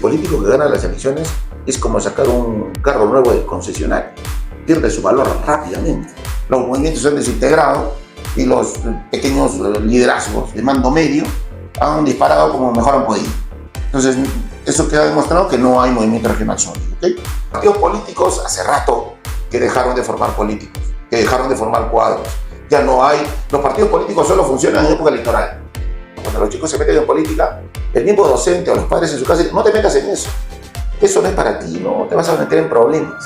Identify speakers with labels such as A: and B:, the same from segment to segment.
A: político que gana las elecciones es como sacar un carro nuevo del concesionario. Pierde su valor rápidamente. Los movimientos se han desintegrado y los pequeños liderazgos de mando medio han disparado como mejor han podido. Entonces, eso queda demostrado que no hay movimiento regional sólido. ¿Okay? Partidos políticos hace rato que dejaron de formar políticos, que dejaron de formar cuadros. Ya no hay, los partidos políticos solo funcionan en época electoral. Cuando los chicos se meten en política, el mismo docente o los padres en su casa dicen, no te metas en eso. Eso no es para ti, no te vas a meter en problemas.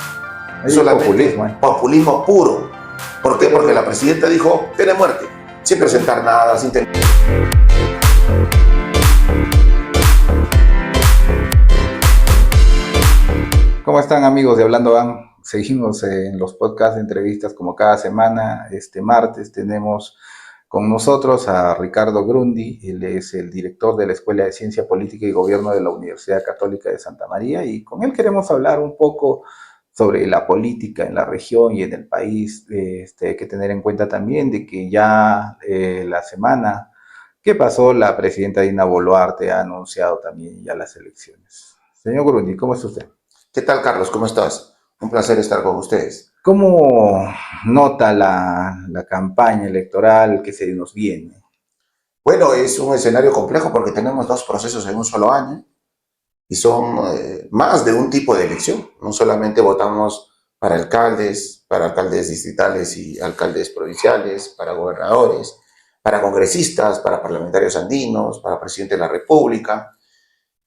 A: Es solamente populismo puro. ¿Por qué? Porque la presidenta dijo, pena de muerte, sin presentar nada, sin tener...
B: ¿Cómo están, amigos de Hablando Van? Seguimos en los podcasts de entrevistas como cada semana. Este martes tenemos con nosotros a Ricardo Grundy. Él es el director de la Escuela de Ciencia Política y Gobierno de la Universidad Católica de Santa María, y con él queremos hablar un poco sobre la política en la región y en el país. Hay que tener en cuenta también de que ya la semana que pasó, la presidenta Dina Boluarte ha anunciado también ya las elecciones. Señor Grundy, ¿cómo está usted?
A: ¿Qué tal, Carlos? ¿Cómo estás? Un placer estar con ustedes.
B: ¿Cómo nota la campaña electoral que se nos viene?
A: Bueno, es un escenario complejo porque tenemos dos procesos en un solo año y son más de un tipo de elección. No solamente votamos para alcaldes distritales y alcaldes provinciales, para gobernadores, para congresistas, para parlamentarios andinos, para presidente de la República.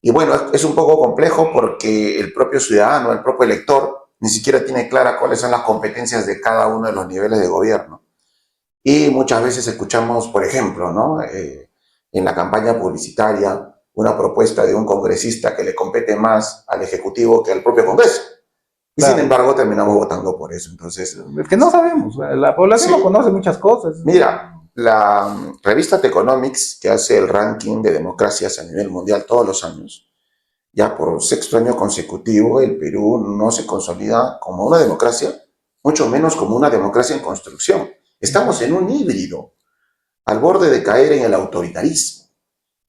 A: Y bueno, es un poco complejo porque el propio ciudadano, el propio elector, ni siquiera tiene clara cuáles son las competencias de cada uno de los niveles de gobierno. Y muchas veces escuchamos, por ejemplo, ¿no? En la campaña publicitaria, una propuesta de un congresista que le compete más al Ejecutivo que al propio Congreso. Y claro, sin embargo terminamos votando por eso. Entonces,
B: es que no sabemos, la población no conoce muchas cosas.
A: Mira, la revista The Economics, que hace el ranking de democracias a nivel mundial todos los años, ya por sexto año consecutivo, el Perú no se consolida como una democracia, mucho menos como una democracia en construcción. Estamos en un híbrido, al borde de caer en el autoritarismo.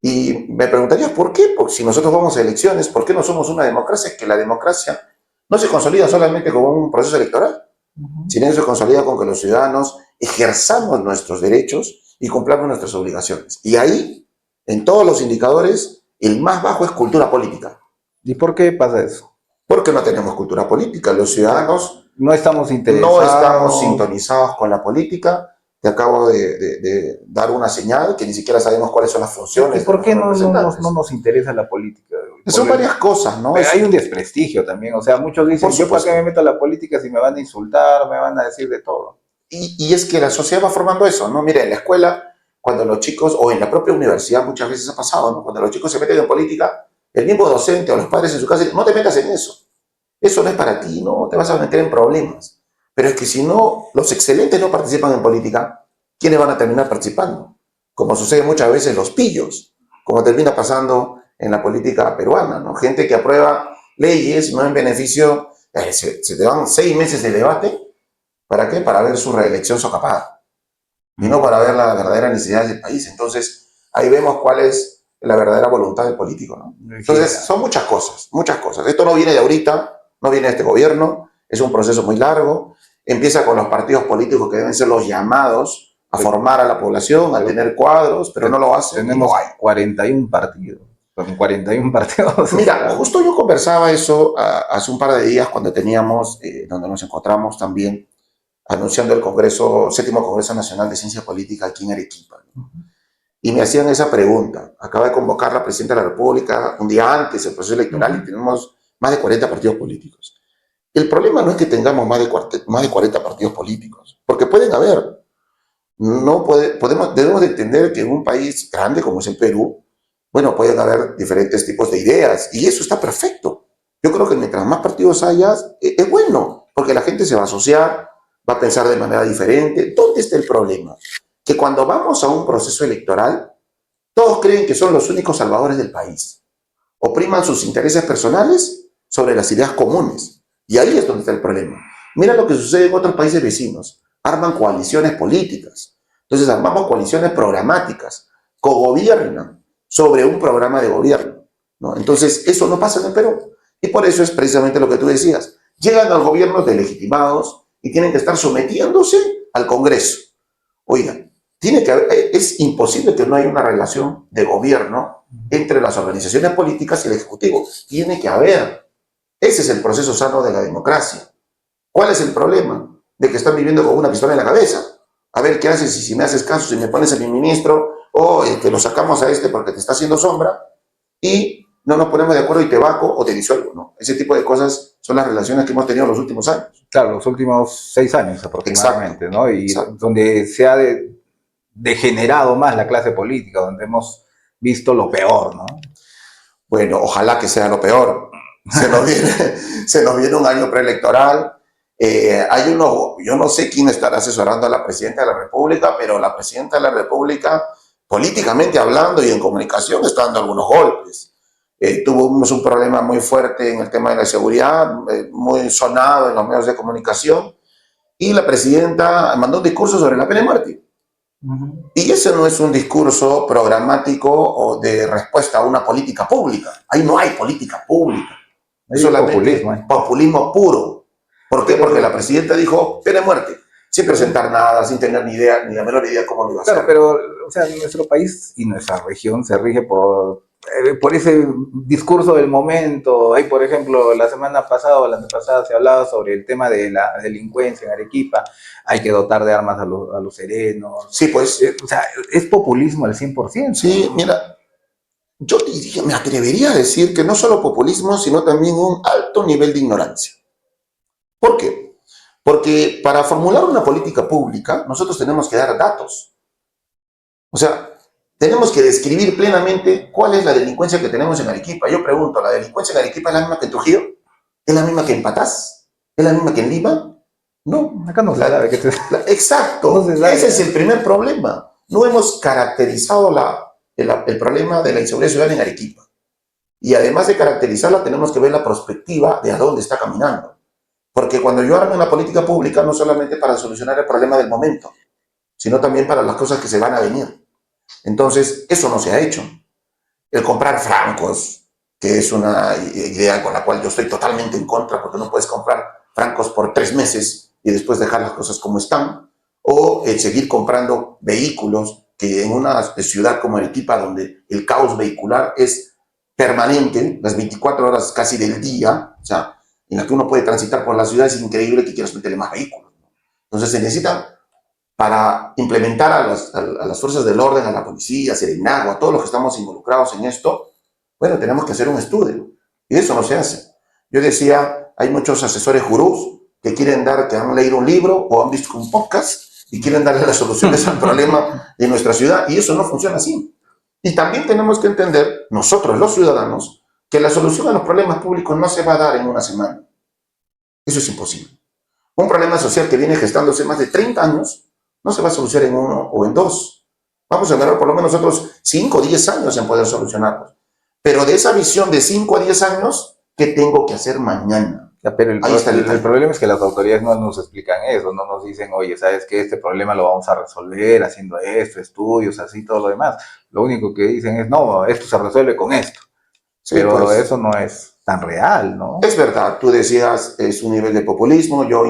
A: Y me preguntarías, ¿por qué? Porque si nosotros vamos a elecciones, ¿por qué no somos una democracia? Es que la democracia no se consolida solamente como un proceso electoral, sino que se consolida con que los ciudadanos ejerzamos nuestros derechos y cumplamos nuestras obligaciones. Y ahí, en todos los indicadores, el más bajo es cultura política.
B: ¿Y por qué pasa eso?
A: Porque no tenemos cultura política. Los ciudadanos
B: no estamos interesados,
A: no estamos sintonizados con la política. Te acabo de dar una señal que ni siquiera sabemos cuáles son las funciones.
B: ¿Y por qué no nos interesa la política?
A: Son varias cosas, ¿no?
B: Pero hay un desprestigio también. O sea, muchos dicen, yo para qué me meto a la política si me van a insultar, me van a decir de todo.
A: Y es que la sociedad va formando eso, ¿no? Mira, en la escuela, cuando los chicos, o en la propia universidad muchas veces ha pasado, ¿no? Cuando los chicos se meten en política, el mismo docente o los padres en su casa dicen, no te metas en eso. Eso no es para ti, no te vas a meter en problemas. Pero es que si no, los excelentes no participan en política, ¿quiénes van a terminar participando? Como sucede muchas veces los pillos, como termina pasando en la política peruana, ¿no? Gente que aprueba leyes no en beneficio, se te van 6 meses de debate. ¿Para qué? Para ver su reelección socapada. Y no para ver la verdadera necesidad del país. Entonces, ahí vemos cuál es la verdadera voluntad del político, ¿no? Entonces, son muchas cosas, muchas cosas. Esto no viene de ahorita, no viene de este gobierno, es un proceso muy largo. Empieza con los partidos políticos que deben ser los llamados a formar a la población, a tener cuadros, pero no lo hacen.
B: Tenemos 41 partidos. Con 41 partidos.
A: Mira, justo yo conversaba eso hace un par de días cuando teníamos, donde nos encontramos también, anunciando el Congreso, séptimo Congreso Nacional de Ciencia Política aquí en Arequipa, ¿no? Y me hacían esa pregunta. Acaba de convocar la Presidenta de la República un día antes del proceso electoral y tenemos más de 40 partidos políticos. El problema no es que tengamos más de 40 partidos políticos, porque pueden haber. Debemos de entender que en un país grande como es el Perú, bueno, pueden haber diferentes tipos de ideas y eso está perfecto. Yo creo que mientras más partidos haya, es bueno, porque la gente se va a asociar, va a pensar de manera diferente. ¿Dónde está el problema? Que cuando vamos a un proceso electoral, todos creen que son los únicos salvadores del país. Opriman sus intereses personales sobre las ideas comunes. Y ahí es donde está el problema. Mira lo que sucede en otros países vecinos. Arman coaliciones políticas. Entonces armamos coaliciones programáticas. Cogobiernan sobre un programa de gobierno. ¿no? Entonces, eso no pasa en el Perú. Y por eso es precisamente lo que tú decías. Llegan al gobierno delegitimados y tienen que estar sometiéndose al Congreso. Oiga, es imposible que no haya una relación de gobierno entre las organizaciones políticas y el Ejecutivo. Tiene que haber. Ese es el proceso sano de la democracia. ¿Cuál es el problema? De que están viviendo con una pistola en la cabeza. A ver, ¿qué haces si me haces caso, si me pones a mi ministro, o que lo sacamos a este porque te está haciendo sombra, y no nos ponemos de acuerdo y te vaco o te disuelvo, ¿no? Ese tipo de cosas son las relaciones que hemos tenido en los últimos años.
B: Claro, los últimos 6 años aproximadamente,
A: Exacto,
B: ¿no? Y
A: exacto.
B: donde se ha degenerado más la clase política, donde hemos visto lo peor, ¿no?
A: Bueno, ojalá que sea lo peor. Se nos viene un año preelectoral. Yo no sé quién estará asesorando a la presidenta de la República, pero la presidenta de la República, políticamente hablando y en comunicación, está dando algunos golpes. Tuvimos un problema muy fuerte en el tema de la seguridad, muy sonado en los medios de comunicación, y la presidenta mandó un discurso sobre la pena de muerte. Y ese no es un discurso programático o de respuesta a una política pública. Ahí no hay política pública. Es solamente populismo, populismo puro. ¿Por qué? Porque la presidenta dijo pena de muerte, sin presentar nada, sin tener ni idea, ni la menor idea cómo lo iba a hacer.
B: Claro, pero o sea, nuestro país y nuestra región se rige por ese discurso del momento. Hay, por ejemplo, la semana pasada o la antepasada se hablaba sobre el tema de la delincuencia en Arequipa. Hay que dotar de armas a los serenos.
A: Sí, pues.
B: O sea, es populismo al 100%.
A: Sí, mira, yo diría, me atrevería a decir que no solo populismo, sino también un alto nivel de ignorancia. ¿Por qué? Porque para formular una política pública, nosotros tenemos que dar datos. O sea, tenemos que describir plenamente cuál es la delincuencia que tenemos en Arequipa. Yo pregunto, ¿la delincuencia en Arequipa es la misma que en Trujillo? ¿Es la misma que en Patás? ¿Es la misma que en Lima? No.
B: Acá no se sabe.
A: Exacto. No se sabe. Ese es el primer problema. No hemos caracterizado el problema de la inseguridad ciudadana en Arequipa. Y además de caracterizarla, tenemos que ver la perspectiva de a dónde está caminando. Porque cuando yo armo una política pública, no solamente para solucionar el problema del momento, sino también para las cosas que se van a venir. Entonces, eso no se ha hecho. El comprar francos, que es una idea con la cual yo estoy totalmente en contra, porque no puedes comprar francos por 3 meses y después dejar las cosas como están, o el seguir comprando vehículos, que en una ciudad como Arequipa, donde el caos vehicular es permanente, las 24 horas casi del día, o sea, en la que uno puede transitar por la ciudad, es increíble que quieras meterle más vehículos. Entonces se necesitan, para implementar a las fuerzas del orden, a la policía, a Serenagua, a todos los que estamos involucrados en esto, bueno, tenemos que hacer un estudio. Y eso no se hace. Yo decía, hay muchos asesores gurús que quieren que han leído un libro o han visto un podcast y quieren darle las soluciones al problema de nuestra ciudad. Y eso no funciona así. Y también tenemos que entender, nosotros los ciudadanos, que la solución a los problemas públicos no se va a dar en una semana. Eso es imposible. Un problema social que viene gestándose más de 30 años no se va a solucionar en 1 o en 2. Vamos a ganar por lo menos otros 5 o 10 años en poder solucionarlos. Pero de esa visión de 5 a 10 años, ¿qué tengo que hacer mañana?
B: Ya, pero el problema es que las autoridades no nos explican eso, no nos dicen, oye, ¿sabes qué? Este problema lo vamos a resolver haciendo esto, estudios, así, todo lo demás. Lo único que dicen es, no, esto se resuelve con esto. Sí, pero pues, eso no es tan real, ¿no?
A: Es verdad, tú decías, es un nivel de populismo, yo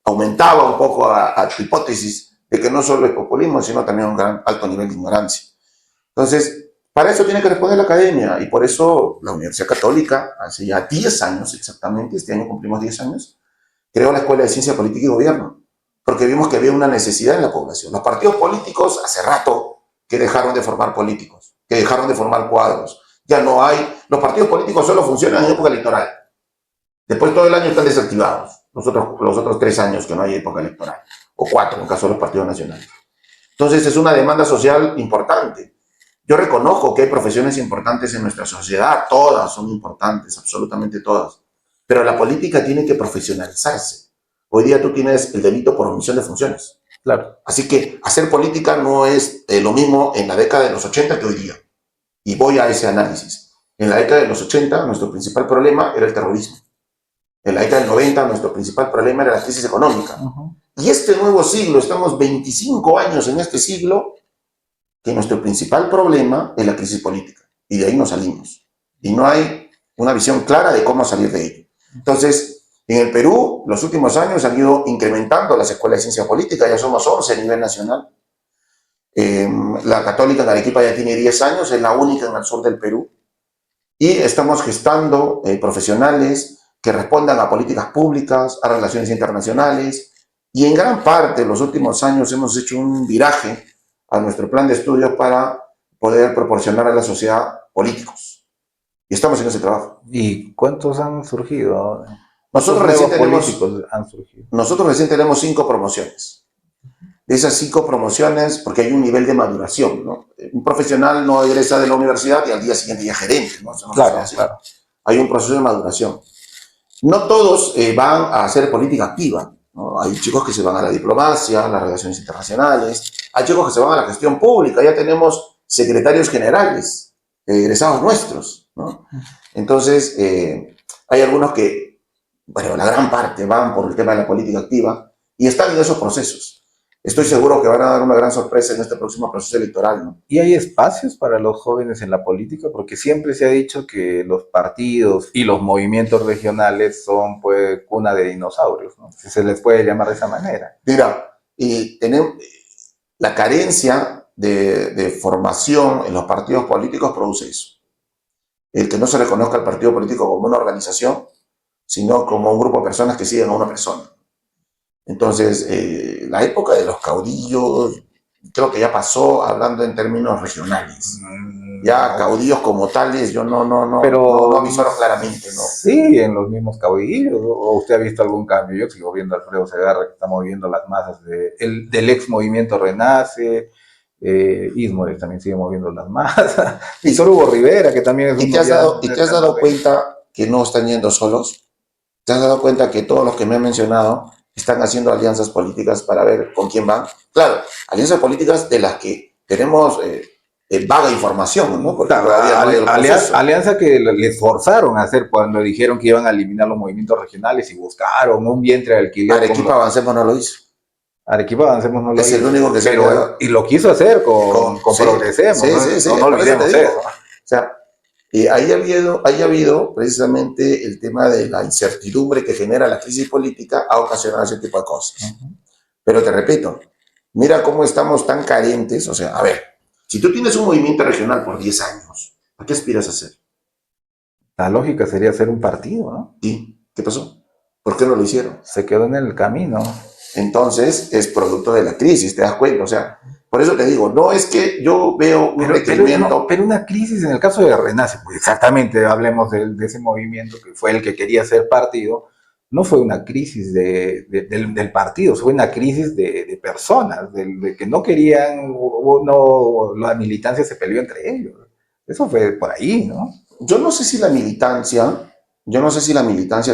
A: aumentaba un poco a tu hipótesis de que no solo es populismo, sino también un gran alto nivel de ignorancia. Entonces, para eso tiene que responder la academia, y por eso la Universidad Católica, hace ya 10 años exactamente, este año cumplimos 10 años, creó la Escuela de Ciencia Política y Gobierno, porque vimos que había una necesidad en la población. Los partidos políticos hace rato que dejaron de formar políticos, que dejaron de formar cuadros. Ya no hay, los partidos políticos solo funcionan en época electoral. Después todo el año están desactivados, los otros 3 años que no hay época electoral, o 4 en caso de los partidos nacionales. Entonces es una demanda social importante. Yo reconozco que hay profesiones importantes en nuestra sociedad, todas son importantes, absolutamente todas, pero la política tiene que profesionalizarse. Hoy día tú tienes el delito por omisión de funciones.
B: Claro.
A: Así que hacer política no es lo mismo en la década de los 80 que hoy día. Y voy a ese análisis. En la década de los 80, nuestro principal problema era el terrorismo. En la década del 90, nuestro principal problema era la crisis económica. Y este nuevo siglo, estamos 25 años en este siglo, que nuestro principal problema es la crisis política. Y de ahí nos salimos. y no hay una visión clara de cómo salir de ello. Entonces, en el Perú, los últimos años han ido incrementando las escuelas de ciencia política, ya somos 11 a nivel nacional. La Católica en Arequipa ya tiene 10 años, es la única en el sur del Perú. Y estamos gestando profesionales que respondan a políticas públicas, a relaciones internacionales. Y en gran parte, en los últimos años, hemos hecho un viraje a nuestro plan de estudios para poder proporcionar a la sociedad políticos. Y estamos en ese trabajo.
B: ¿Y cuántos han surgido?
A: Nosotros
B: ¿Cuántos
A: recién,
B: nuevos
A: tenemos,
B: políticos han surgido?
A: nosotros recién tenemos 5 promociones. De esas 5 promociones, porque hay un nivel de maduración, ¿no? Un profesional no egresa de la universidad y al día siguiente ya es gerente, ¿no? Eso no
B: Claro,
A: funciona así.
B: claro.
A: Hay un proceso de maduración. No todos van a hacer política activa, ¿no? Hay chicos que se van a la diplomacia, a las relaciones internacionales, hay chicos que se van a la gestión pública, ya tenemos secretarios generales, egresados nuestros, ¿no? Entonces, hay algunos que, bueno, la gran parte van por el tema de la política activa y están en esos procesos. Estoy seguro que van a dar una gran sorpresa en este próximo proceso electoral, ¿no?
B: ¿Y hay espacios para los jóvenes en la política? Porque siempre se ha dicho que los partidos y los movimientos regionales son, pues, cuna de dinosaurios, ¿no? Si se les puede llamar de esa manera.
A: Mira, tenemos la carencia de formación en los partidos políticos produce eso. El que no se reconozca al partido político como una organización, sino como un grupo de personas que siguen a una persona. Entonces, la época de los caudillos, creo que ya pasó hablando en términos regionales. Ya caudillos como tales, yo no avisaron claramente, ¿no?
B: Sí, en los mismos caudillos. ¿O usted ha visto algún cambio? Yo sigo viendo a Alfredo Segarra que está moviendo las masas del ex movimiento Renace. Ismodes también sigue moviendo las masas. Víctor Hugo Rivera, que también es
A: ¿Y te has dado cuenta que no están yendo solos? ¿Te has dado cuenta que todos los que me han mencionado están haciendo alianzas políticas para ver con quién van? Claro, alianzas políticas de las que tenemos vaga información, ¿no? Porque todavía no hay el proceso.
B: Alianza que les forzaron a hacer cuando dijeron que iban a eliminar los movimientos regionales y buscaron un vientre de alquiler.
A: Arequipa Avancemos no lo hizo.
B: Arequipa Avancemos no lo hizo.
A: Es el único que se
B: pero, y lo quiso hacer con
A: sí,
B: Progresemos.
A: Sí,
B: ¿no?
A: sí, sí.
B: No olvidemos eso.
A: O sea, ahí ha habido precisamente el tema de la incertidumbre que genera la crisis política, ha ocasionado ese tipo de cosas. Pero te repito, mira cómo estamos tan carentes. O sea, a ver, si tú tienes un movimiento regional por 10 años, ¿a qué aspiras a hacer?
B: La lógica sería hacer un partido, ¿no?
A: ¿Y qué pasó? ¿Por qué no lo hicieron?
B: Se quedó en el camino.
A: Entonces, es producto de la crisis, ¿te das cuenta? O sea, por eso te digo, no es que yo veo un requerimiento.
B: Pero una crisis en el caso de Renace, pues exactamente, hablemos de ese movimiento que fue el que quería ser partido, no fue una crisis del partido, fue una crisis de personas, de que no querían, la militancia se peleó entre ellos. Eso fue por ahí, ¿no?
A: Yo no sé si la militancia,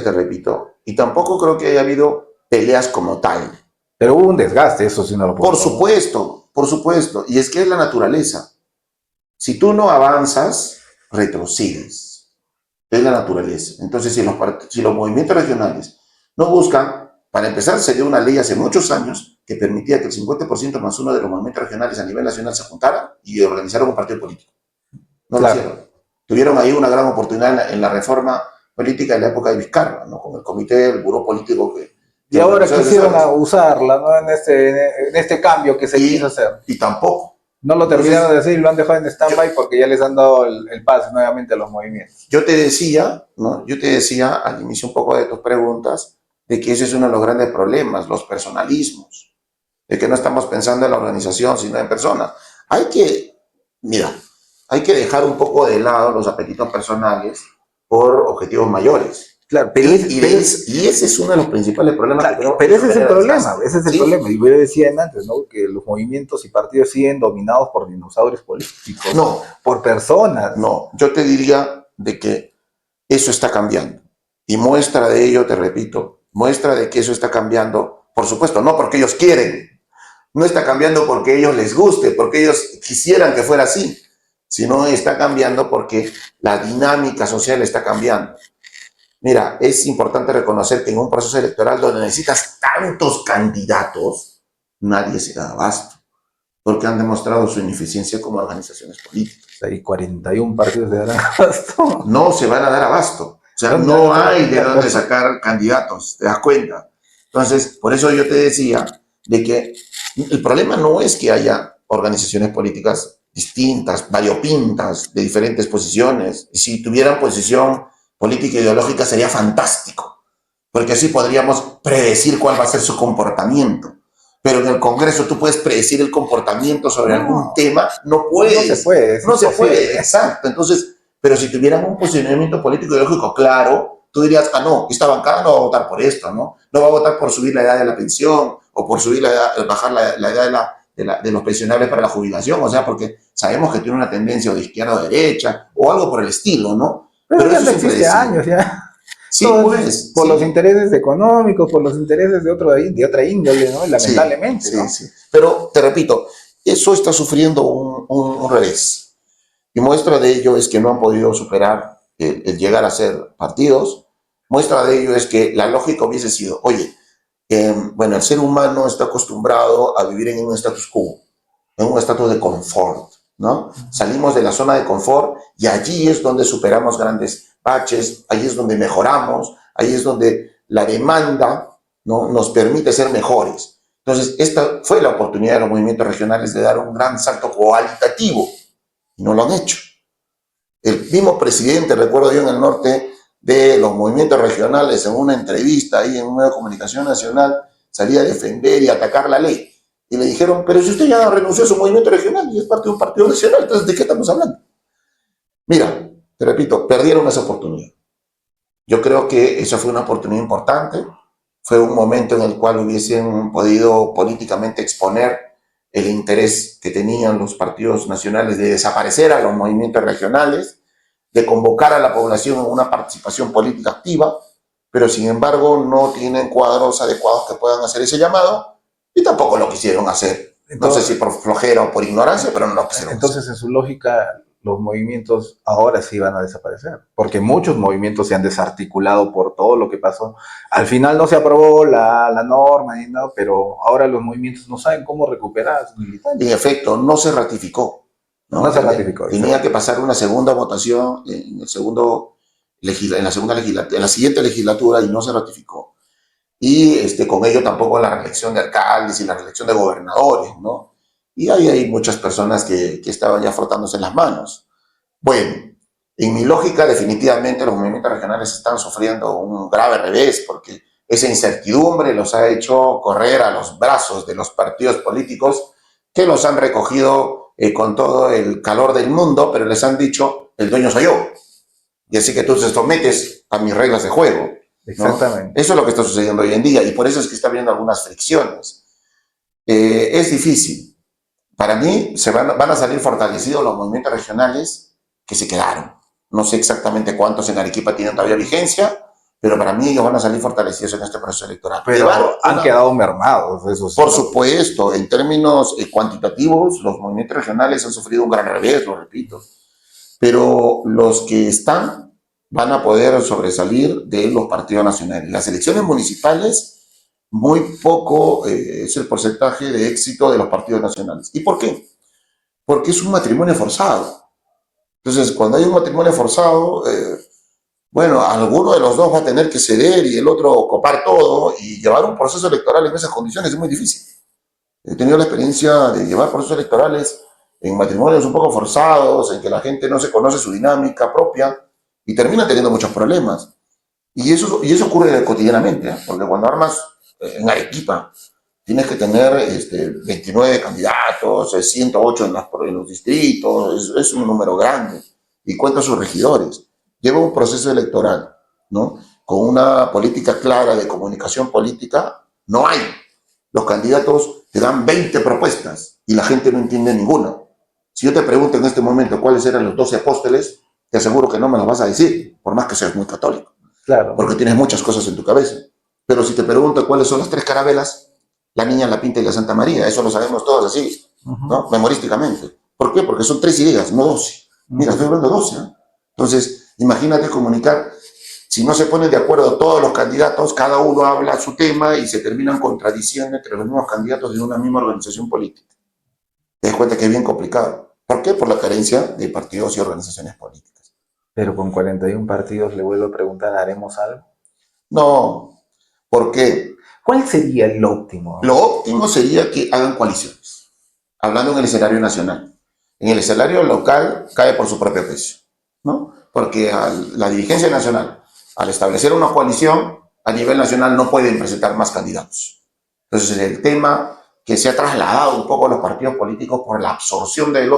A: te repito, y tampoco creo que haya habido peleas como tal.
B: Pero hubo un desgaste, eso sí no lo puedo.
A: Por supuesto, y es que es la naturaleza. Si tú no avanzas, retrocedes. Es la naturaleza. Entonces, si los movimientos regionales no buscan, para empezar, se dio una ley hace muchos años que permitía que el 50% más uno de los movimientos regionales a nivel nacional se juntaran y organizaran un partido político. No lo hicieron. Tuvieron ahí una gran oportunidad en la reforma política de la época de Vizcarra, ¿no? Con el comité, el buró político que...
B: Y ahora quisieron usarla, ¿no? En este cambio que se quiso hacer.
A: Y tampoco.
B: No lo terminaron de hacer y lo han dejado en stand-by porque ya les han dado el pase nuevamente a los movimientos.
A: Yo te decía al inicio un poco de tus preguntas, de que ese es uno de los grandes problemas, los personalismos, de que no estamos pensando en la organización, sino en personas. Hay que dejar un poco de lado los apetitos personales por objetivos mayores.
B: Claro,
A: y ese es uno de los principales problemas.
B: Claro, pero ese es el problema, problema. Y yo decía antes, ¿no? Que los movimientos y partidos siguen dominados por dinosaurios políticos.
A: No.
B: Por personas.
A: No, yo te diría de que eso está cambiando. Y muestra de ello, te repito, muestra de que eso está cambiando, por supuesto, no porque ellos quieren, no está cambiando porque a ellos les guste, porque ellos quisieran que fuera así, sino está cambiando porque la dinámica social está cambiando. Mira, es importante reconocer que en un proceso electoral donde necesitas tantos candidatos, nadie se da abasto. porque han demostrado su ineficiencia como organizaciones políticas.
B: Hay 41 partidos de darán abasto.
A: No se van a dar abasto. O sea,
B: ¿Dónde
A: no
B: van a
A: hay de
B: sacar
A: dónde
B: candidatos?
A: sacar candidatos, ¿te das cuenta? Entonces, por eso yo te decía de que el problema no es que haya organizaciones políticas distintas, variopintas, de diferentes posiciones. Si tuvieran posición política e ideológica sería fantástico, porque así podríamos predecir cuál va a ser su comportamiento. Pero en el Congreso tú puedes predecir el comportamiento sobre algún
B: No,
A: tema, no
B: no se
A: puedes,
B: puede, es
A: no se puede,
B: imposible.
A: exacto. Entonces, pero si tuvieran un posicionamiento político ideológico claro, tú dirías, ah, no, esta bancada no va a votar por esto, ¿no? No va a votar por subir la edad de la pensión o por subir la edad, bajar la edad de los pensionables para la jubilación, o sea, porque sabemos que tiene una tendencia o de izquierda o derecha o algo por el estilo, ¿no?
B: Pero
A: Pero
B: ya
A: eso
B: no
A: es
B: existe
A: impredecible.
B: años, ya.
A: Sí,
B: Todo es
A: pues,
B: por los
A: sí.
B: intereses económicos, por los intereses de otra índole, ¿no?
A: Sí,
B: Lamentablemente,
A: sí,
B: ¿no?
A: sí. Pero te repito, eso está sufriendo un revés. Y muestra de ello es que no han podido superar el llegar a ser partidos. Muestra de ello es que la lógica hubiese sido, oye, bueno, el ser humano está acostumbrado a vivir en un status quo, en un estatus de confort, ¿no? Salimos de la zona de confort y allí es donde superamos grandes baches, ahí es donde mejoramos, ahí es donde la demanda, ¿no?, nos permite ser mejores. Entonces, esta fue la oportunidad de los movimientos regionales de dar un gran salto cualitativo y no lo han hecho. El mismo presidente, recuerdo yo en el norte, de los movimientos regionales, en una entrevista ahí en un medio de comunicación nacional, salía a defender y atacar la ley. Y le dijeron, pero si usted ya renunció a su movimiento regional y es parte de un partido nacional, entonces ¿de qué estamos hablando? Mira, te repito, perdieron esa oportunidad. Yo creo que esa fue una oportunidad importante, fue un momento en el cual hubiesen podido políticamente exponer el interés que tenían los partidos nacionales de desaparecer a los movimientos regionales, de convocar a la población en una participación política activa, pero sin embargo no tienen cuadros adecuados que puedan hacer ese llamado y tampoco lo quisieron hacer. No sé si
B: Entonces,
A: por flojera o por ignorancia, pero no lo quisieron hacer.
B: entonces, en su lógica, los movimientos ahora sí van a desaparecer, porque muchos movimientos se han desarticulado por todo lo que pasó. Al final no se aprobó la norma ni nada, pero ahora los movimientos no saben cómo recuperar a sus
A: En
B: militantes.
A: efecto, no se ratificó,
B: No
A: ¿no?
B: se ratificó,
A: Tenía
B: exacto.
A: que pasar una segunda votación en la segunda legislatura, en la siguiente legislatura y no se ratificó. Y con ello tampoco la reelección de alcaldes y la reelección de gobernadores, ¿no? Y ahí hay muchas personas que estaban ya frotándose las manos. Bueno, en mi lógica, definitivamente los movimientos regionales están sufriendo un grave revés porque esa incertidumbre los ha hecho correr a los brazos de los partidos políticos que los han recogido con todo el calor del mundo, pero les han dicho, el dueño soy yo. Y así que tú te sometes a mis reglas de juego, ¿no?
B: Exactamente.
A: Eso es lo que está sucediendo hoy en día y por eso es que está habiendo algunas fricciones. Es difícil. Para mí van a salir fortalecidos los movimientos regionales que se quedaron. No sé exactamente cuántos en Arequipa tienen todavía vigencia, pero para mí ellos van a salir fortalecidos en este proceso electoral.
B: Pero han quedado mermados, eso sí,
A: Por
B: ¿no?
A: supuesto, en términos cuantitativos, los movimientos regionales han sufrido un gran revés, lo repito, pero los que están van a poder sobresalir de los partidos nacionales. Las elecciones municipales, muy poco es el porcentaje de éxito de los partidos nacionales. ¿Y por qué? Porque es un matrimonio forzado. Entonces, cuando hay un matrimonio forzado, bueno, alguno de los dos va a tener que ceder y el otro copar todo y llevar un proceso electoral en esas condiciones es muy difícil. He tenido la experiencia de llevar procesos electorales en matrimonios un poco forzados, en que la gente no se conoce su dinámica propia y termina teniendo muchos problemas. Y eso ocurre cotidianamente, ¿eh? Porque cuando armas en Arequipa, tienes que tener 29 candidatos, 108 en los distritos, es un número grande, y cuenta sus regidores. Lleva un proceso electoral, ¿no? Con una política clara de comunicación política, no hay. Los candidatos te dan 20 propuestas y la gente no entiende ninguna. Si yo te pregunto en este momento cuáles eran los 12 apóstoles, te aseguro que no me los vas a decir, por más que seas muy católico,
B: Claro.
A: porque tienes muchas cosas en tu cabeza. Pero si te pregunto cuáles son las tres carabelas, la Niña, la Pinta y la Santa María, eso lo sabemos todos así,
B: Uh -huh.
A: ¿no? Memorísticamente. ¿Por qué? Porque son 3 ideas, no 12. Mira, estoy hablando de 12, ¿eh? Entonces, imagínate comunicar, si no se ponen de acuerdo todos los candidatos, cada uno habla su tema y se terminan contradiciendo entre los mismos candidatos de una misma organización política. Te das cuenta que es bien complicado. ¿Por qué? Por la carencia de partidos y organizaciones políticas.
B: Pero con 41 partidos le vuelvo a preguntar, ¿haremos algo?
A: No, ¿por qué?
B: ¿Cuál sería el óptimo?
A: Lo óptimo sería que hagan coaliciones, hablando en el escenario nacional. En el escenario local cae por su propio peso, ¿no? Porque la dirigencia nacional, al establecer una coalición, a nivel nacional no pueden presentar más candidatos. Entonces, el tema que se ha trasladado un poco a los partidos políticos por la absorción de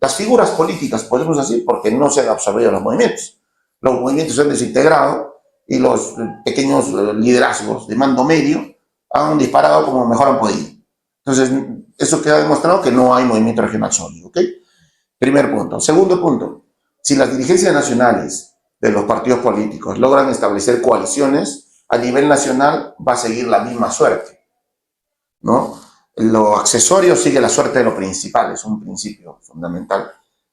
A: las figuras políticas, podemos decir, porque no se han absorbido los movimientos. Los movimientos se han desintegrado y los pequeños liderazgos de mando medio han disparado como mejor han podido. Entonces, eso queda demostrado que no hay movimiento regional sólido, ¿ok? Primer punto. Segundo punto, si las dirigencias nacionales de los partidos políticos logran establecer coaliciones, a nivel nacional va a seguir la misma suerte, ¿no? Lo accesorio sigue la suerte de lo principal, es un principio fundamental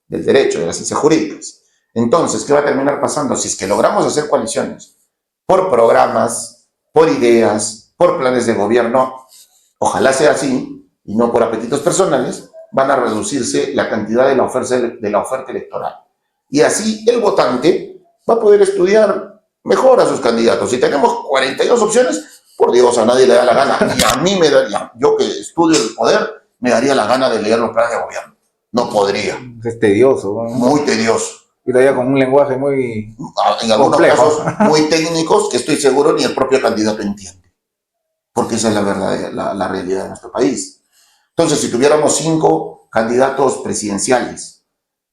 A: del derecho, de las ciencias jurídicas. Entonces, ¿qué va a terminar pasando? Si es que logramos hacer coaliciones por programas, por ideas, por planes de gobierno, ojalá sea así, y no por apetitos personales, van a reducirse la cantidad de la oferta electoral. Y así el votante va a poder estudiar mejor a sus candidatos. Si tenemos 42 opciones, por Dios, a nadie le da la gana. Y a mí me daría, yo que estudio el poder, me daría la gana de leer los planes de gobierno. No podría.
B: Es tedioso, ¿no?
A: Muy tedioso.
B: Y todavía con un lenguaje muy
A: En algunos
B: complejo.
A: casos muy técnicos que estoy seguro ni el propio candidato entiende. Porque esa es la verdad, la realidad de nuestro país. Entonces, si tuviéramos 5 candidatos presidenciales,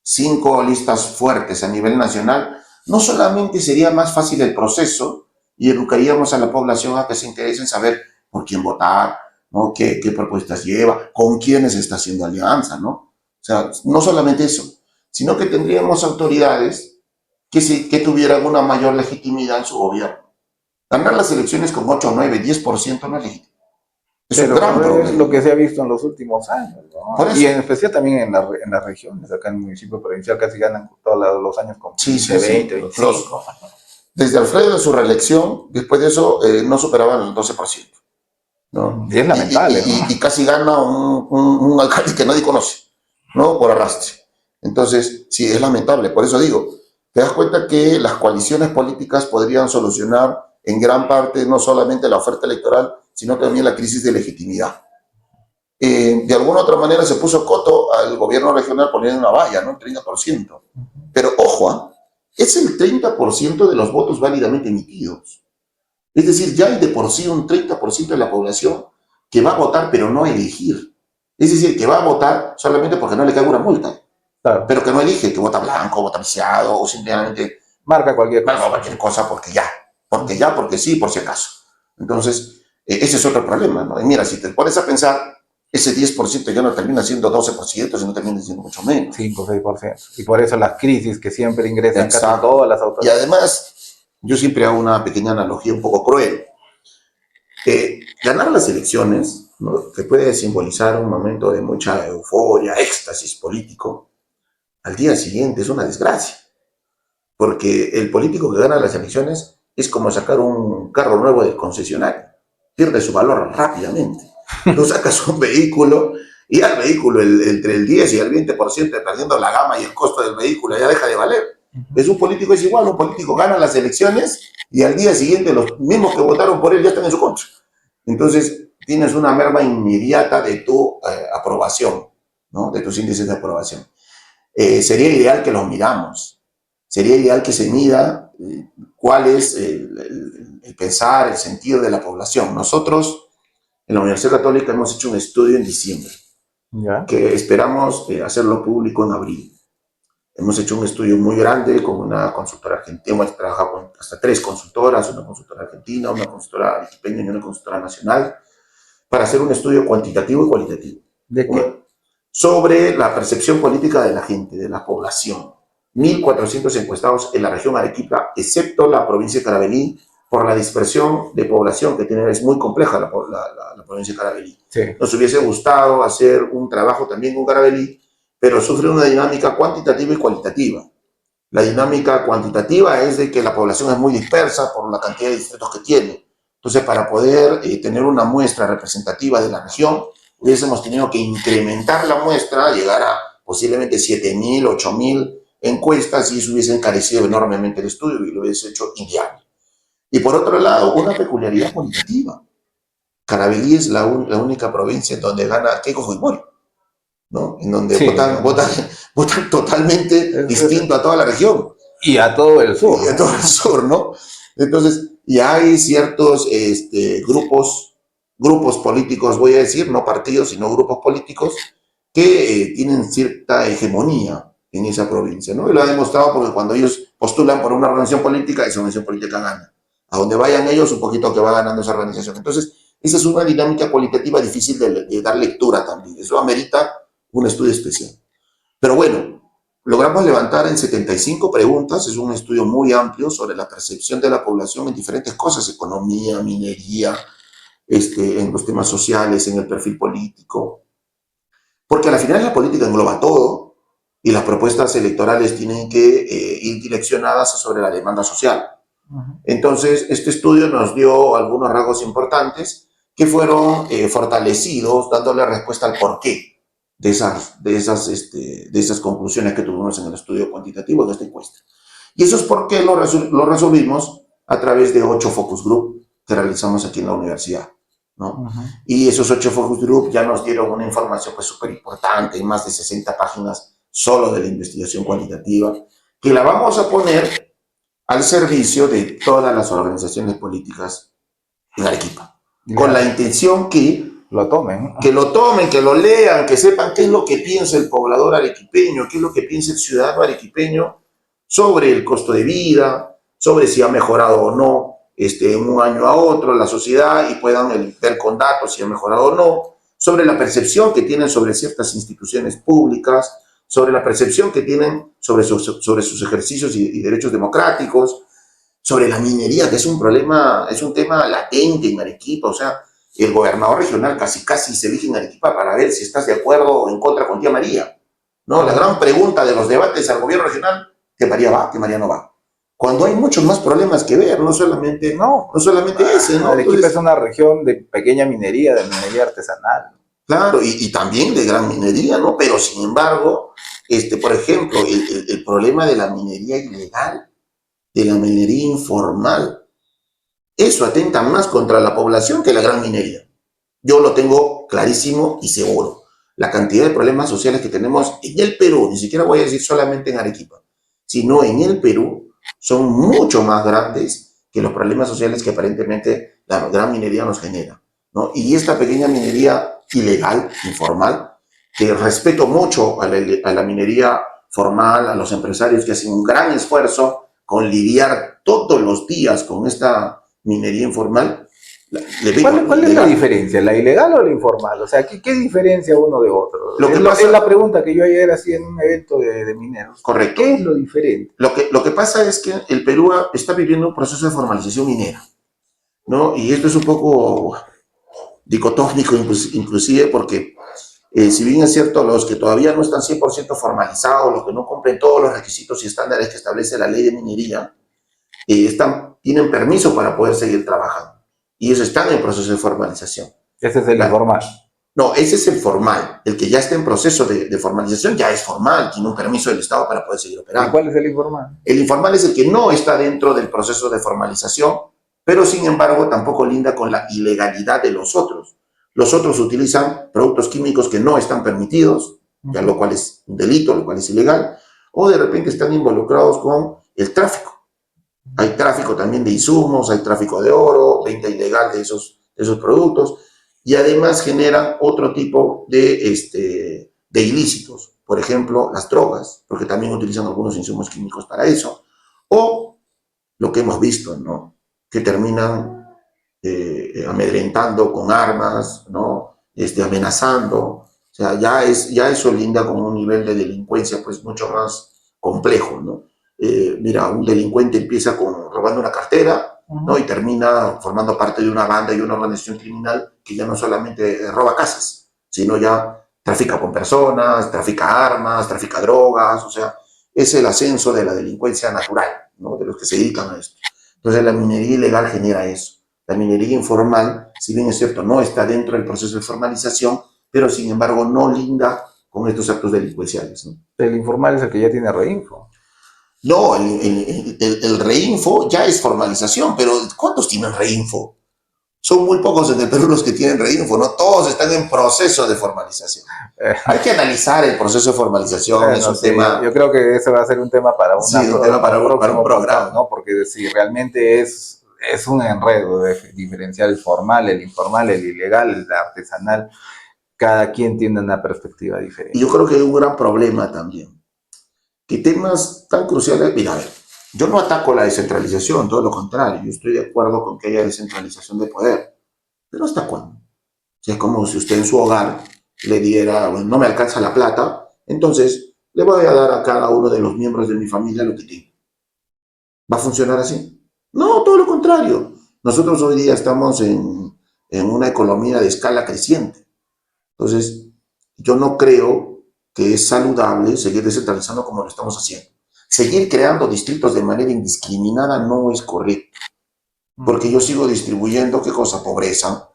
A: 5 listas fuertes a nivel nacional, no solamente sería más fácil el proceso y educaríamos a la población a que se interese en saber por quién votar, ¿no? ¿Qué propuestas lleva, con quiénes está haciendo alianza, ¿no? O sea, no solamente eso, sino que tendríamos autoridades que tuvieran una mayor legitimidad en su gobierno. Ganar las elecciones con 8, 9, 10% no es legítimo. Es un gran problema.
B: Es lo que se ha visto en los últimos años, ¿no?
A: Por eso.
B: Y en especial también en las regiones, acá en el municipio provincial casi ganan todos los años con 15, 20, 25.
A: Desde Alfredo en su reelección, después de eso, no superaban el 12%. ¿No?
B: Y es lamentable, ¿no?
A: Y casi gana un alcalde que nadie conoce, ¿no? Por arrastre. Entonces, sí, es lamentable. Por eso digo, te das cuenta que las coaliciones políticas podrían solucionar en gran parte no solamente la oferta electoral, sino también la crisis de legitimidad. De alguna u otra manera se puso coto al gobierno regional poniendo una valla, ¿no? El 30%. Pero ojo, es el 30% de los votos válidamente emitidos. Es decir, ya hay de por sí un 30% de la población que va a votar, pero no a elegir. Es decir, que va a votar solamente porque no le cae una multa. Claro. Pero que no elige, que vota blanco, vota viciado, o simplemente
B: marca cualquier
A: cosa porque ya. Porque sí, por si acaso. Entonces, ese es otro problema, ¿no? Y mira, si te pones a pensar, ese 10% ya no termina siendo 12%, sino termina siendo mucho menos.
B: 5 o 6%. Y por eso las crisis que siempre ingresan casi todas las autoridades.
A: Y además, yo siempre hago una pequeña analogía un poco cruel. Ganar las elecciones, ¿no? Que puede simbolizar un momento de mucha euforia, éxtasis político, al día siguiente es una desgracia. Porque el político que gana las elecciones es como sacar un carro nuevo del concesionario. Pierde su valor rápidamente. Tú sacas un vehículo y al vehículo entre el 10 y el 20% perdiendo la gama y el costo del vehículo ya deja de valer. Es un político es igual, un político gana las elecciones y al día siguiente los mismos que votaron por él ya están en su contra. Entonces tienes una merma inmediata de tu aprobación, ¿no? De tus índices de aprobación. Sería ideal que los miramos. Sería ideal que se mida cuál es el pensar, el sentir de la población. Nosotros en la Universidad Católica hemos hecho un estudio en diciembre, que esperamos hacerlo público en abril. Hemos hecho un estudio muy grande con una consultora argentina, hemos trabajado con hasta 3 consultoras, una consultora argentina, una consultora arequipeña y una consultora nacional, para hacer un estudio cuantitativo y cualitativo.
B: ¿De qué?
A: Sobre la percepción política de la gente, de la población. 1.400 encuestados en la región Arequipa, excepto la provincia de Carabalí, por la dispersión de población que tiene, es muy compleja la provincia de Carabalí.
B: Sí.
A: Nos hubiese gustado hacer un trabajo también con Carabalí, pero sufre una dinámica cuantitativa y cualitativa. La dinámica cuantitativa es de que la población es muy dispersa por la cantidad de distritos que tiene. Entonces, para poder tener una muestra representativa de la región, hubiésemos tenido que incrementar la muestra, llegar a posiblemente 7.000, 8.000 encuestas y eso hubiese encarecido enormemente el estudio y lo hubiese hecho inviable. Y por otro lado, una peculiaridad cualitativa. Carabalí es la única provincia en donde gana Keiko Fujimori, ¿no? En donde
B: Sí.
A: votan totalmente distinto a toda la región.
B: Y a todo el sur.
A: Y a todo el sur, ¿no? Entonces, ya hay ciertos grupos políticos, voy a decir, no partidos, sino grupos políticos, que tienen cierta hegemonía en esa provincia, ¿no? Y lo ha demostrado porque cuando ellos postulan por una organización política, esa organización política gana. A donde vayan ellos, un poquito que va ganando esa organización. Entonces, esa es una dinámica cualitativa difícil de dar lectura también. Eso amerita un estudio especial. Pero bueno, logramos levantar en 75 preguntas, es un estudio muy amplio sobre la percepción de la población en diferentes cosas, economía, minería, en los temas sociales, en el perfil político. Porque al final la política engloba todo y las propuestas electorales tienen que ir direccionadas sobre la demanda social. Entonces, este estudio nos dio algunos rasgos importantes que fueron fortalecidos, dándole respuesta al porqué de esas conclusiones que tuvimos en el estudio cuantitativo de esta encuesta. Y esos por qué lo resolvimos a través de 8 focus group que realizamos aquí en la universidad, ¿no? Y esos 8 focus group ya nos dieron una información pues súper importante, más de 60 páginas solo de la investigación cuantitativa, que la vamos a poner al servicio de todas las organizaciones políticas en Arequipa, con la intención que
B: lo tomen,
A: que lo lean, que sepan qué es lo que piensa el poblador arequipeño, qué es lo que piensa el ciudadano arequipeño sobre el costo de vida, sobre si ha mejorado o no en un año a otro la sociedad y puedan ver con datos si ha mejorado o no, sobre la percepción que tienen sobre ciertas instituciones públicas, sobre la percepción que tienen sobre sus ejercicios y derechos democráticos, sobre la minería, que es un problema, es un tema latente en Arequipa. O sea, el gobernador regional casi se elige en Arequipa para ver si estás de acuerdo o en contra con tía María, ¿no? La gran pregunta de los debates al gobierno regional, ¿que María va, que María no va? Cuando hay muchos más problemas que ver, no solamente ese, ¿no?
B: Arequipa es una región de pequeña minería, de minería artesanal.
A: Claro, y también de gran minería, ¿no? Pero sin embargo, por ejemplo, el problema de la minería ilegal, de la minería informal, eso atenta más contra la población que la gran minería. Yo lo tengo clarísimo y seguro. La cantidad de problemas sociales que tenemos en el Perú, ni siquiera voy a decir solamente en Arequipa, sino en el Perú, son mucho más grandes que los problemas sociales que aparentemente la gran minería nos genera, ¿no? Y esta pequeña minería ilegal, informal, que respeto mucho a la minería formal, a los empresarios que hacen un gran esfuerzo con lidiar todos los días con esta minería informal.
B: ¿Cuál es la diferencia? ¿La ilegal o la informal? O sea, ¿qué diferencia uno de otro? Es la pregunta que yo ayer hacía en un evento de mineros.
A: Correcto.
B: ¿Qué es lo diferente?
A: Lo que pasa es que el Perú está viviendo un proceso de formalización minera, ¿no? Y esto es un poco dicotómico inclusive porque si bien es cierto, los que todavía no están 100% formalizados, los que no cumplen todos los requisitos y estándares que establece la ley de minería, tienen permiso para poder seguir trabajando. Y ellos están en proceso de formalización.
B: Ese es el informal.
A: No, ese es el formal. El que ya está en proceso de formalización ya es formal, tiene un permiso del Estado para poder seguir operando.
B: ¿Y cuál es el informal?
A: El informal es el que no está dentro del proceso de formalización, pero sin embargo tampoco linda con la ilegalidad de los otros. Los otros utilizan productos químicos que no están permitidos, ya lo cual es un delito, lo cual es ilegal, o de repente están involucrados con el tráfico. Hay tráfico también de insumos, hay tráfico de oro, venta ilegal de esos productos, y además generan otro tipo de ilícitos. Por ejemplo, las drogas, porque también utilizan algunos insumos químicos para eso. O lo que hemos visto, ¿no? Que terminan amedrentando con armas, ¿no? Amenazando. O sea, ya eso linda con un nivel de delincuencia pues mucho más complejo, ¿no? Mira, un delincuente empieza robando una cartera, ¿no? Y termina formando parte de una banda y una organización criminal que ya no solamente roba casas, sino ya trafica con personas, trafica armas, trafica drogas. O sea, es el ascenso de la delincuencia natural, ¿no? De los que se dedican a esto. Entonces la minería ilegal genera eso. La minería informal, si bien es cierto, no está dentro del proceso de formalización, pero sin embargo no linda con estos actos delincuenciales, ¿no?
B: El informal es el que ya tiene reinfo.
A: No, el reinfo ya es formalización, pero ¿cuántos tienen reinfo? Son muy pocos en el Perú los que tienen reinfo, no todos están en proceso de formalización. Hay que analizar el proceso de formalización, es
B: Bueno,
A: un
B: sí,
A: tema,
B: yo creo que ese va a ser un tema para,
A: sí, un tema
B: para un
A: para un
B: próximo
A: programa.
B: podcast, ¿no? Porque si realmente es un enredo de diferenciar el formal, el informal, el ilegal, el artesanal, cada quien tiene una perspectiva
A: Y yo
B: diferente.
A: creo que hay un gran problema también, que temas tan cruciales, mira, a ver, yo no ataco la descentralización, todo lo contrario, yo estoy de acuerdo con que haya descentralización de poder, pero ¿hasta cuándo? O sea, es como si usted en su hogar le diera, bueno, no me alcanza la plata, entonces le voy a dar a cada uno de los miembros de mi familia lo que tengo. ¿Va a funcionar así? No, todo lo contrario. Nosotros hoy día estamos en una economía de escala creciente. Entonces, yo no creo que es saludable seguir descentralizando como lo estamos haciendo. Seguir creando distritos de manera indiscriminada no es correcto, porque yo sigo distribuyendo, ¿qué cosa? Pobreza. O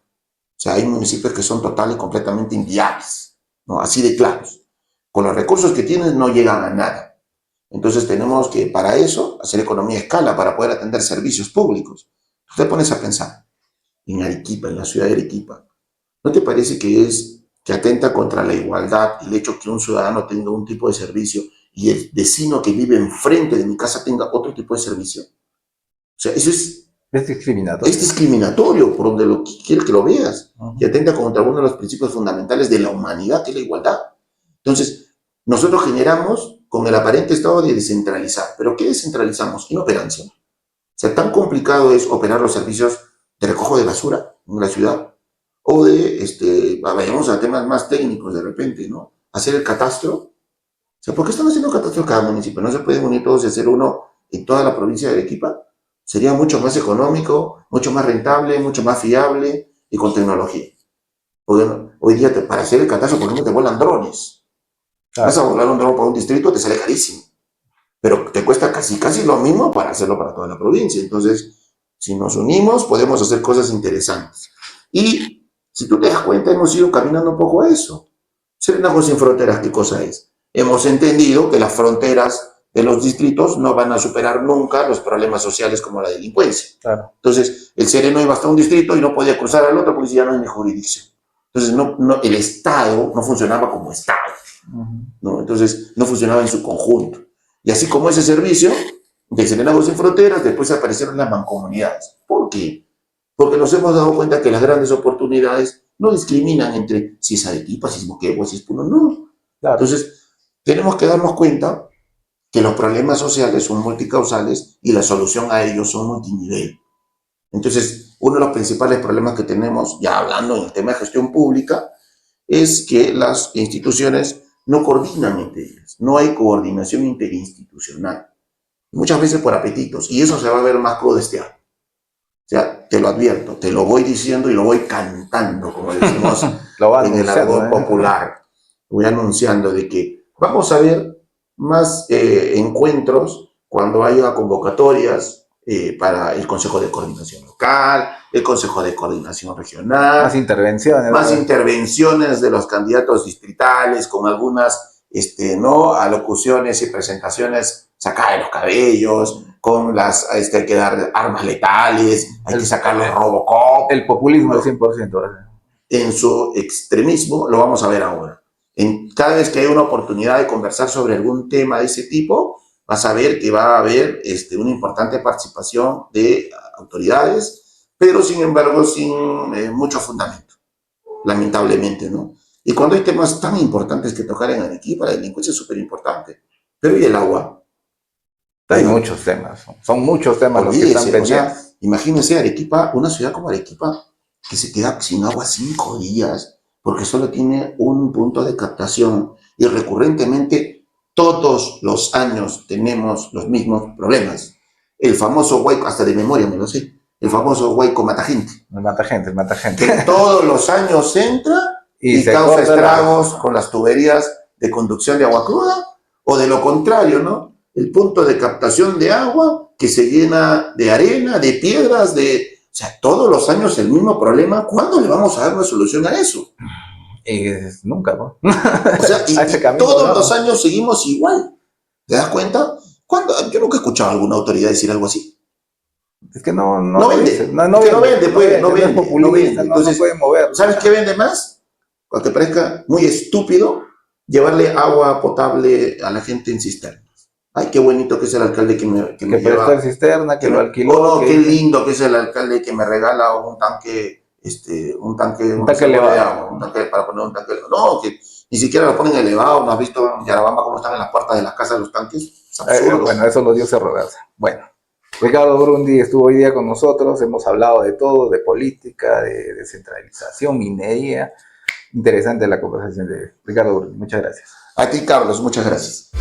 A: sea, hay municipios que son total y completamente inviables, ¿no? Así de claros. Con los recursos que tienen no llegan a nada. Entonces tenemos que, para eso, hacer economía a escala, para poder atender servicios públicos. Usted pones a pensar en Arequipa, en la ciudad de Arequipa. ¿No te parece que atenta contra la igualdad el hecho que un ciudadano tenga un tipo de servicio y el vecino que vive enfrente de mi casa tenga otro tipo de servicio? O sea, eso
B: Es
A: es
B: discriminatorio.
A: discriminatorio por donde lo quiere que lo veas y
B: Ujú.
A: atenta contra uno de los principios fundamentales de la humanidad, que es la igualdad. Entonces, nosotros generamos con el aparente estado de descentralizar. ¿Pero qué descentralizamos? Inoperancia. O sea, tan complicado es operar los servicios de recojo de basura en la ciudad o de, vayamos a temas más técnicos de repente, ¿no? Hacer el catastro. O sea, ¿por qué están haciendo catastro cada municipio? ¿No se pueden unir todos y hacer uno en toda la provincia de Arequipa? Sería mucho más económico, mucho más rentable, mucho más fiable y con tecnología. Porque hoy día para hacer el catastro, por ejemplo, te vuelan drones. Vas a
B: Claro.
A: volar un dron para un distrito, te sale carísimo. Pero te cuesta casi lo mismo para hacerlo para toda la provincia. Entonces, si nos unimos, podemos hacer cosas interesantes. Y si tú te das cuenta, hemos ido caminando un poco a eso. Serenazgo sin fronteras, ¿qué cosa es? Hemos entendido que las fronteras de los distritos no van a superar nunca los problemas sociales como la delincuencia.
B: Claro.
A: Entonces, el sereno iba hasta un distrito y no podía cruzar al otro porque ya no es mi jurisdicción. Entonces, el Estado no funcionaba como Estado,
B: Ujú.
A: ¿no? Entonces, no funcionaba en su conjunto. Y así como ese servicio de Serenazgo sin fronteras, después aparecieron las mancomunidades. ¿Por qué? Porque nos hemos dado cuenta que las grandes oportunidades no discriminan entre si es Arequipa, si es Moquegua, si es Puno, no.
B: Claro.
A: Entonces, tenemos que darnos cuenta que los problemas sociales son multicausales y la solución a ellos son multinivel. Entonces, uno de los principales problemas que tenemos, ya hablando en el tema de gestión pública, es que las instituciones no coordinan entre ellas. No hay coordinación interinstitucional. Muchas veces por apetitos. Y eso se va a ver más crudo este año. O sea, te lo advierto, te lo voy diciendo y lo voy cantando, como decimos
B: Lo va
A: en el
B: anunciando,
A: argot
B: ¿eh?
A: popular. Voy anunciando de que vamos a ver más encuentros cuando haya convocatorias para el Consejo de Coordinación Local, el Consejo de Coordinación
B: Más
A: Regional,
B: intervenciones,
A: más
B: ¿no?
A: intervenciones de los candidatos distritales con algunas ¿no? alocuciones y presentaciones sacadas de los cabellos, con hay que dar armas letales, hay que sacar los Robocop.
B: El populismo al
A: ¿No?
B: 100%.
A: En su extremismo lo vamos a ver ahora. Cada vez que hay una oportunidad de conversar sobre algún tema de ese tipo, vas a ver que va a haber una importante participación de autoridades, pero sin embargo sin mucho fundamento, lamentablemente, ¿no? Y cuando hay temas tan importantes que tocar en Arequipa, la delincuencia es súper importante. Pero ¿y el agua?
B: Hay
A: Oiga,
B: muchos temas, son muchos temas los que están
A: olvídese, o sea,
B: pendientes.
A: imagínense Arequipa, una ciudad como Arequipa, que se queda sin agua 5 días, porque solo tiene un punto de captación y recurrentemente todos los años tenemos los mismos problemas. El famoso Huayco, hasta de memoria me lo sé, el famoso Huayco mata gente,
B: Mata gente.
A: que todos los años entra
B: Y
A: y
B: se
A: causa
B: corta
A: estragos con las tuberías de conducción de agua cruda, o de lo contrario, ¿no? El punto de captación de agua que se llena de arena, de piedras, o sea, todos los años el mismo problema. ¿Cuándo le vamos a dar una solución a eso?
B: Nunca, ¿no?
A: O sea, y
B: A ese camino
A: todos
B: vamos.
A: los años seguimos igual. ¿Te das cuenta? Yo nunca he escuchado a alguna autoridad decir algo así.
B: Es que no
A: No
B: lo dice.
A: vende. Es que no vende, pues, no
B: es
A: vende,
B: populista,
A: no vende.
B: no
A: Entonces,
B: puede mover.
A: ¿sabes qué vende más? Aunque parezca muy estúpido, llevarle agua potable a la gente en cisternas. Ay, qué bonito que es el alcalde que
B: Que
A: me
B: prestó el
A: lleva.
B: cisterna, que lo
A: Oh,
B: alquiló,
A: no, qué
B: que
A: lindo que es el alcalde que me regala un tanque, un
B: un tanque
A: reservorio de
B: elevado.
A: agua, un tanque para poner un tanque. No, que ni siquiera lo ponen elevado. ¿No has visto en Yarabamba cómo están en las puertas de las casas los tanques? Es absurdo.
B: Bueno, eso lo dio Cerro Garza. Bueno, Ricardo Brundi estuvo hoy día con nosotros, hemos hablado de todo, de política, de descentralización, minería. Interesante la conversación de Ricardo Brundi. Muchas gracias.
A: A ti, Carlos, muchas gracias.